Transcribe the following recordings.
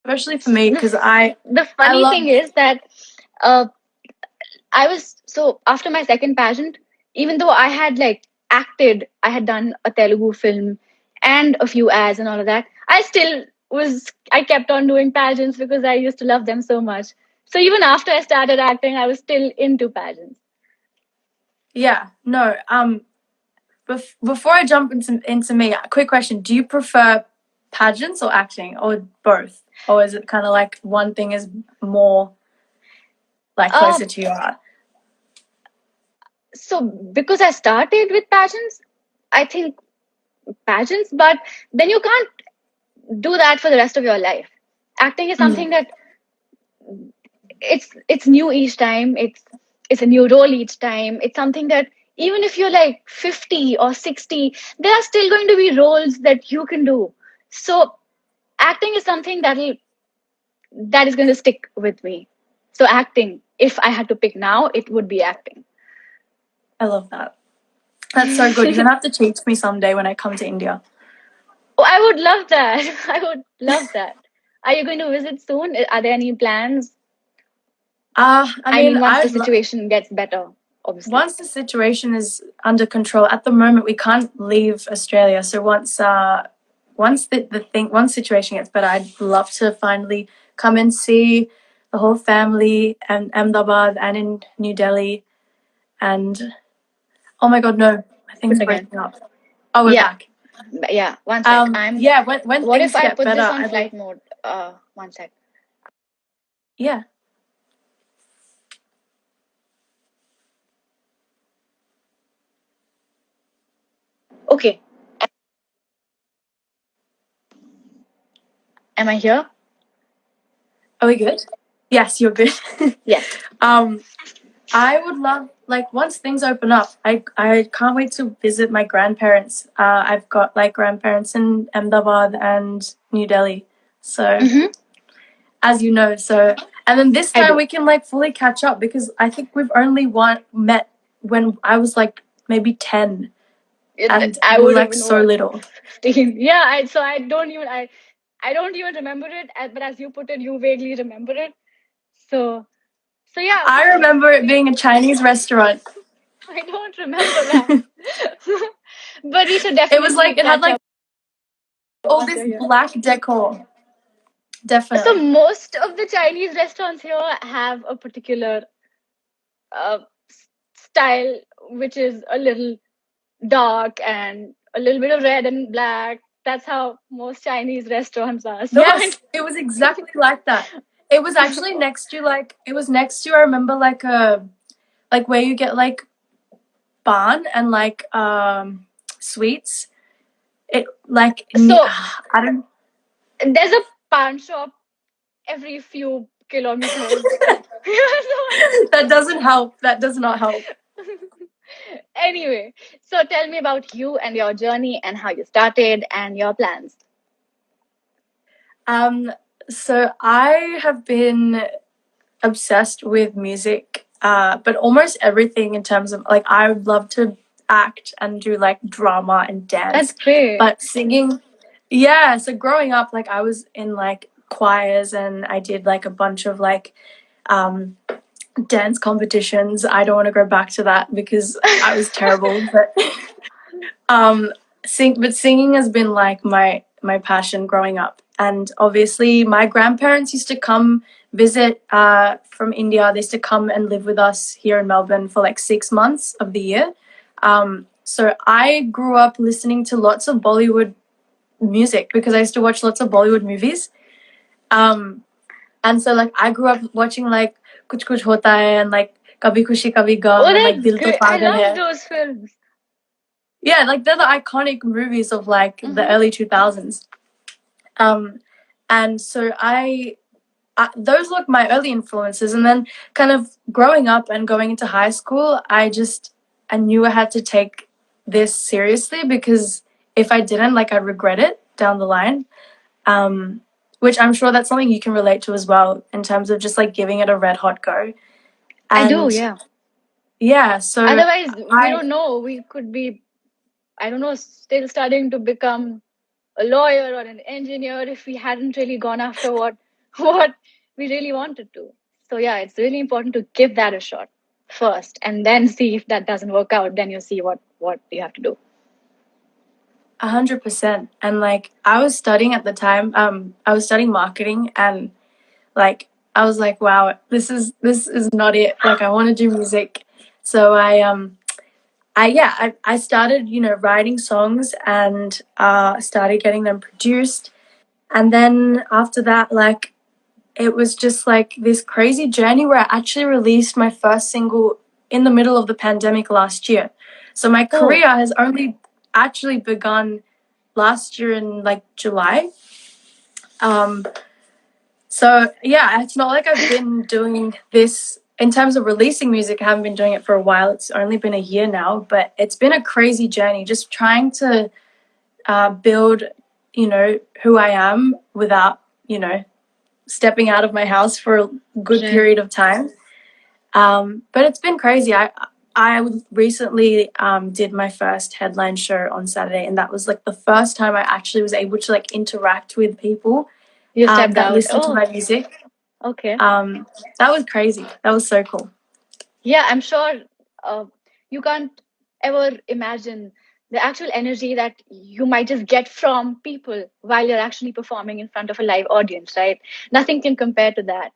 especially for me, because The I funny love. thing is that uh, after my second pageant, even though I had like acted, I had done a Telugu film and a few ads and all of that. I kept on doing pageants because I used to love them so much. So even after I started acting, I was still into pageants. Yeah, no. Before I jump into me, a quick question: do you prefer pageants or acting, or both, or is it kind of like one thing is more like closer to your heart? So because I started with pageants, I think pageants, but then you can't do that for the rest of your life. Acting is something that it's new each time. It's a new role each time. It's something that even if you're like 50 or 60, there are still going to be roles that you can do. So acting is something that is going to stick with me. So acting, if I had to pick now, it would be acting. I love that. That's so good. You're gonna have to teach me someday when I come to India. Oh, I would love that. I would love that. Are you going to visit soon? Are there any plans? I mean, Once the situation gets better, obviously. once the situation is under control, at the moment we can't leave Australia. So once situation gets better, I'd love to finally come and see the whole family and Ahmedabad and in New Delhi. And oh my God, no, my thing's breaking up. Oh, we're back. Yeah, one sec. When What things if I get put better, this on flight mode? One sec. Yeah. Okay. Am I here? Are we good? Yes, you're good. Yes. I would love, like, once things open up, I can't wait to visit my grandparents. I've got like grandparents in Ahmedabad and New Delhi. So, as you know, and then this time we can like fully catch up because I think we've only met when I was like maybe 10. And I was like so little. 15. Yeah, I don't even remember it, but as you put it, you vaguely remember it. So yeah. I remember it being a Chinese restaurant. I don't remember that. But we should definitely. It was like, it had like all this black decor. Definitely. So most of the Chinese restaurants here have a particular style, which is a little dark and a little bit of red and black. That's how most Chinese restaurants are. So yes, it was exactly like that. It was actually next to I remember like where you get like bun and like sweets. It like I don't. There's a pan shop every few kilometers. That doesn't help. That does not help. Anyway, so tell me about you and your journey and how you started and your plans. So I have been obsessed with music, but almost everything in terms of like I would love to act and do like drama and dance. That's great. But singing, yeah. So growing up, like I was in like choirs and I did like a bunch of like dance competitions. I don't want to go back to that because I was terrible. But singing has been like my passion growing up. And obviously my grandparents used to come visit from India. They used to come and live with us here in Melbourne for like 6 months of the year. So I grew up listening to lots of Bollywood music because I used to watch lots of Bollywood movies. And so like I grew up watching like Kuch Kuch Hota Hai and like Kabhi Khushi Kabhi Gum and like Dil To Pagal Hai. I love those films. Yeah, like they're the iconic movies of like the early 2000s. And so those were my early influences. And then kind of growing up and going into high school, I knew I had to take this seriously because if I didn't, like I'd regret it down the line. Which I'm sure that's something you can relate to as well in terms of just like giving it a red hot go. I do, yeah. Yeah, so otherwise we don't know. We could be, I don't know, still studying to become a lawyer or an engineer if we hadn't really gone after what what we really wanted to. So yeah, it's really important to give that a shot first, and then see if that doesn't work out. Then you see what you have to do. 100%. And like I was studying at the time, I was studying marketing, and like I was like, wow, this is not it. Like I want to do music. So I started, writing songs and started getting them produced. And then after that, like it was just like this crazy journey where I actually released my first single in the middle of the pandemic last year. So my Oh, career has only actually begun last year in like July. Um, so yeah, it's not like I've been doing this in terms of releasing music. I haven't been doing it for a while. It's only been a year now, but it's been a crazy journey just trying to build, who I am without, stepping out of my house for a good right. period of time. But it's been crazy. I recently did my first headline show on Saturday, and that was like the first time I actually was able to like interact with people You stepped that out. listen to Oh, my music. okay. That was crazy. That was so cool. Yeah, I'm sure you can't ever imagine the actual energy that you might just get from people while you're actually performing in front of a live audience, right? Nothing can compare to that.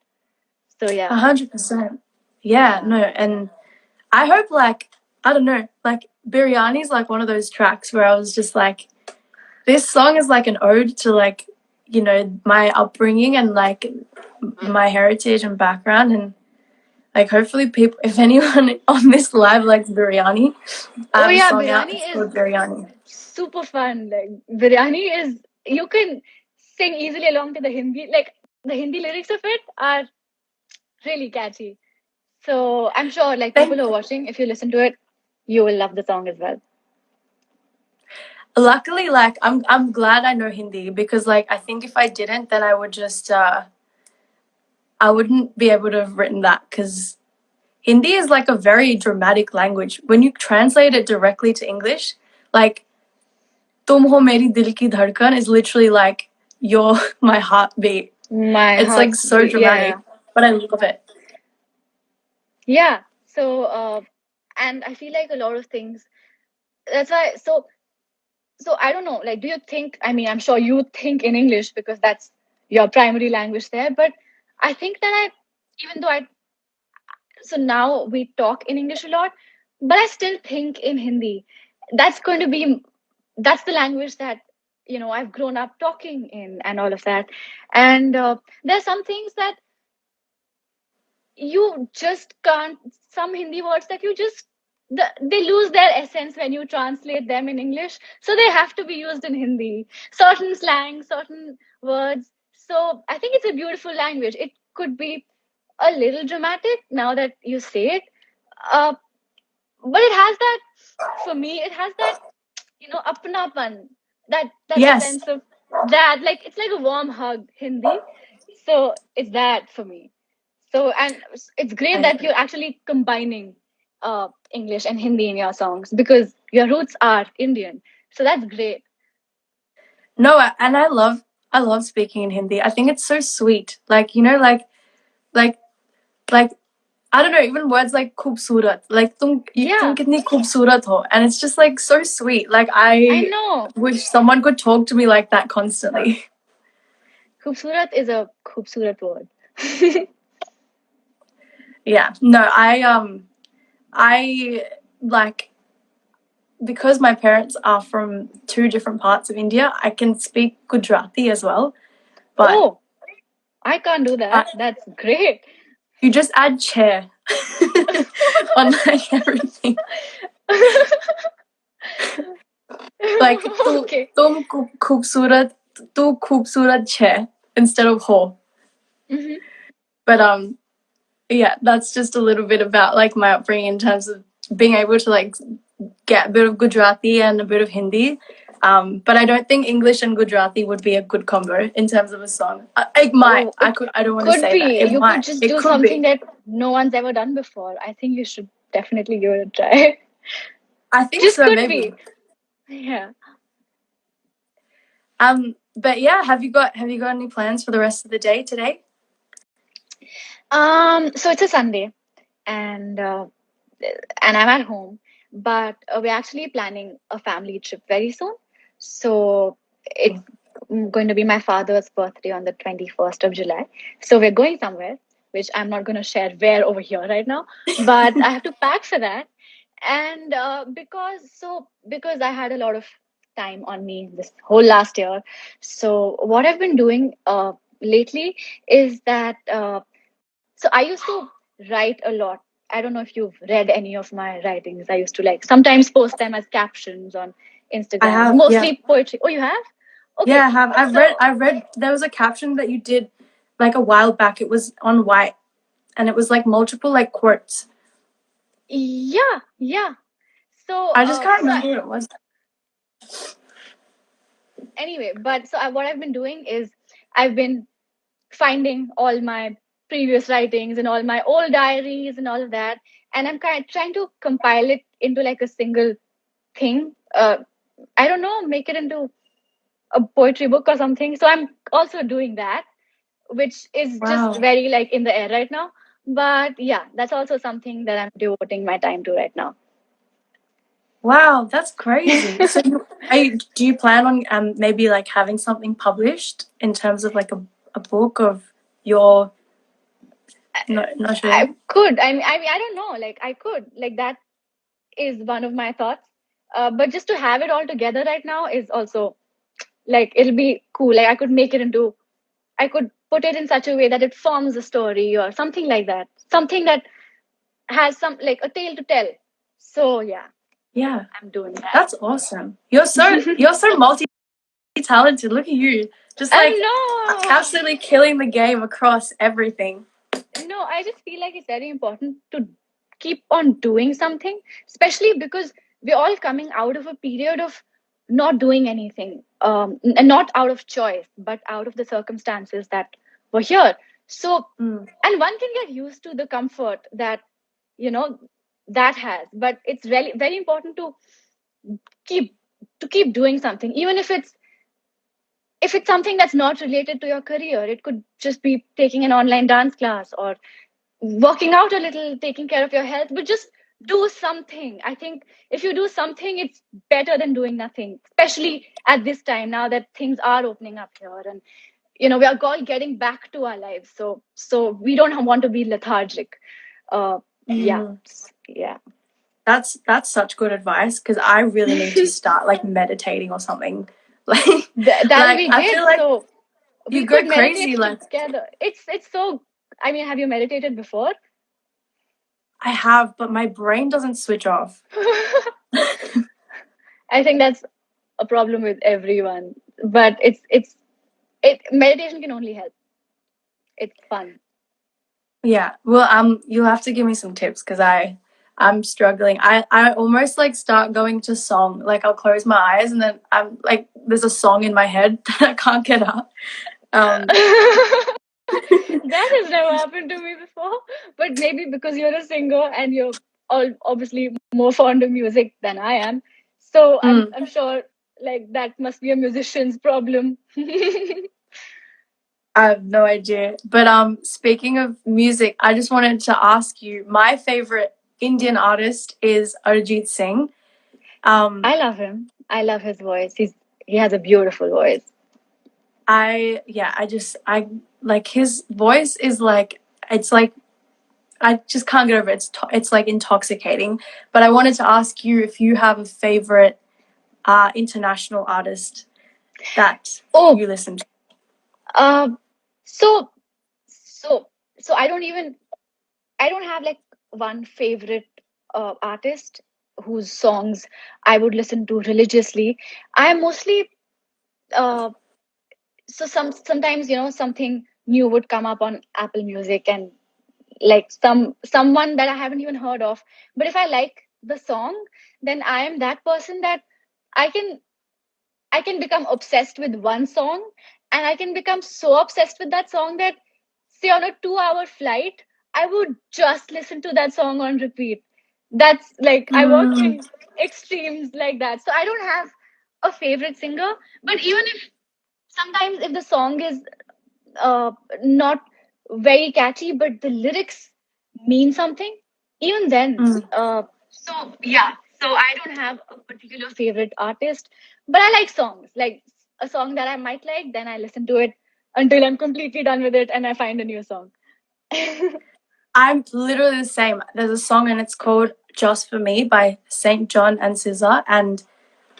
So yeah, 100%. Yeah, yeah. no, and I hope like I don't know, like Biryani is like one of those tracks where I was just like, this song is like an ode to like, my upbringing and like my heritage and background, and like hopefully people, if anyone on this live likes Biryani, I Oh have a yeah, song out. biryani It's is called Biryani. super fun. Like biryani is you can sing easily along to the Hindi. Like the Hindi lyrics of it are really catchy. So I'm sure like people Thank who are watching, if you listen to it, you will love the song as well. Luckily, like I'm glad I know Hindi, because like I think if I didn't, then I would just I wouldn't be able to have written that, because Hindi is like a very dramatic language. When you translate it directly to English, like "Tum ho meri dil ki dhadkan" is literally like "you're my heartbeat." My It's heart, like so yeah, dramatic, but I love it. yeah. So, and I feel like a lot of things. That's why. So I don't know. Like, do you think? I mean, I'm sure you think in English because that's your primary language there. But I think that even though so now we talk in English a lot, but I still think in Hindi. That's going to be that's the language that I've grown up talking in and all of that. And there's some things that you just can't. Some Hindi words that they lose their essence when you translate them in English, so they have to be used in Hindi. Certain slang, certain words. So I think it's a beautiful language. It could be a little dramatic now that you say it, uh, but it has that. For me, it has that apnapan, that Yes. sense of that, like it's like a warm hug, Hindi. So it's that for me. So, and it's I great that agree. you're actually combining English and Hindi in your songs because your roots are Indian. So that's great. No, and I love speaking in Hindi. I think it's so sweet. Like, like like I don't know, even words like "khoobsurat," like "tum Yeah, kitni khoobsurat ho," and it's just like so sweet. Like I I know. wish someone could talk to me like that constantly. Khoobsurat is a khoobsurat word. Yeah. No, I like, because my parents are from two different parts of India, I can speak Gujarati as well, but Oh, I can't do uh, that. That's great. you just add chair on like everything. Like Okay. खूबसूरत तू खूबसूरत है instead of ho. Hmm. But yeah, that's just a little bit about like my upbringing in terms of being able to like get a bit of Gujarati and a bit of Hindi. But I don't think English and Gujarati would be a good combo in terms of a song. It might. Oh, it I don't want to could say that. be. It You could might. just It do could something be. that no one's ever done before. I think you should definitely give it a try. I think Just so, could maybe. be. Yeah. But yeah, have you got any plans for the rest of the day today? So it's a Sunday, and I'm at home, but we're actually planning a family trip very soon. So it's going to be my father's birthday on the 21st of July. So we're going somewhere, which I'm not going to share where over here right now, but I have to pack for that. And because I had a lot of time on me this whole last year, so what I've been doing lately is that so I used to write a lot. I don't know if you've read any of my writings. I used to like sometimes post them as captions on I Instagram, have, yeah. mostly poetry. Oh, you have? Yeah, Okay. I have. So I read there was a caption that you did like a while back. It was on white and it was like multiple like quotes. yeah, yeah. So I just can't remember what it was. anyway, but what I've been doing is I've been finding all my previous writings and all my old diaries and all of that, and I'm kind of trying to compile it into like a single thing. I don't know, make it into a poetry book or something. So I'm also doing that, which is just Wow. very like in the air right now. But yeah, that's also something that I'm devoting my time to right now. Wow, that's crazy. So do you plan on maybe like having something published in terms of like a book of your not sure. I could. I mean, I don't know. Like I could. Like that is one of my thoughts. But just to have it all together right now is also like it'll be cool. Like I could make it into. I could put it in such a way that it forms a story or something like that. Something that has some like a tale to tell. So yeah, Yeah. I'm doing that. That's awesome. You're so multi-talented. Look at you. Just I like know. absolutely killing the game across everything. No, I just feel like it's very important to keep on doing something, especially because we're all coming out of a period of not doing anything, and not out of choice, but out of the circumstances that were here. So, Mm. and one can get used to the comfort that you know that has, but it's really very important to keep keep doing something, even if it's something that's not related to your career. It could just be taking an online dance class or working out a little, taking care of your health, but just do something. I think if you do something, it's better than doing nothing, especially at this time now that things are opening up here, and we are all getting back to our lives. So we don't want to be lethargic. uh yeah. Mm. Yeah. That's such good advice because I really need to start like meditating or something. Like That'll like be I great. feel like So you we go could crazy. meditate Like together. It's so, I mean, have you meditated before? I have, but my brain doesn't switch off. I think that's a problem with everyone, but it meditation can only help. It's fun. Yeah. Well, you'll have to give me some tips because I'm struggling. I almost like start going to song. Like I'll close my eyes and then I'm like there's a song in my head that I can't get out. Um That has never happened to me before, but maybe because you're a singer and you're all obviously more fond of music than I am, so mm, I'm sure like that must be a musician's problem. I have no idea. But speaking of music, I just wanted to ask you, my favorite Indian artist is Arjit Singh. Um I love him. I love his voice. He has a beautiful voice. I like his voice is like it's like I just can't get over it. It's like intoxicating. But I wanted to ask you if you have a favorite international artist that Oh, you listen to. uh, so so so I don't have like one favorite artist whose songs I would listen to religiously. I mostly uh, sometimes something new would come up on Apple Music, and like someone that I haven't even heard of. But if I like the song, then I am that person that I can I can become obsessed with one song, and I can become so obsessed with that song that, say, on a 2 hour flight, I would just listen to that song on repeat. That's like, I work Mm, in extremes like that. So I don't have a favorite singer, but even if sometimes if the song is not very catchy, but the lyrics mean something. Even then, Mm. so yeah. So I don't have a particular favorite artist, but I like songs. Like a song that I might like, then I listen to it until I'm completely done with it, and I find a new song. I'm literally the same. There's a song and it's called Just For Me by St. John and SZA, and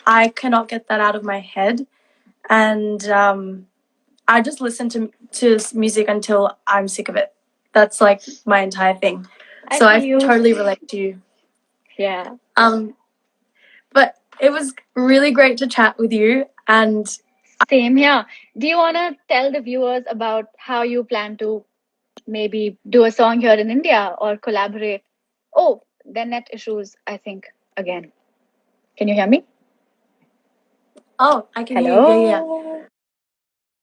I cannot get that out of my head. And I just listen to music until I'm sick of it. That's like my entire thing. I So I feel you. totally relate to you. Yeah. But it was really great to chat with you. And Same here. Do you want to tell the viewers about how you plan to maybe do a song here in India or collaborate? Oh, the net issues, I think, again. Can you hear me? oh, I can hear you. Yeah, yeah. Hello?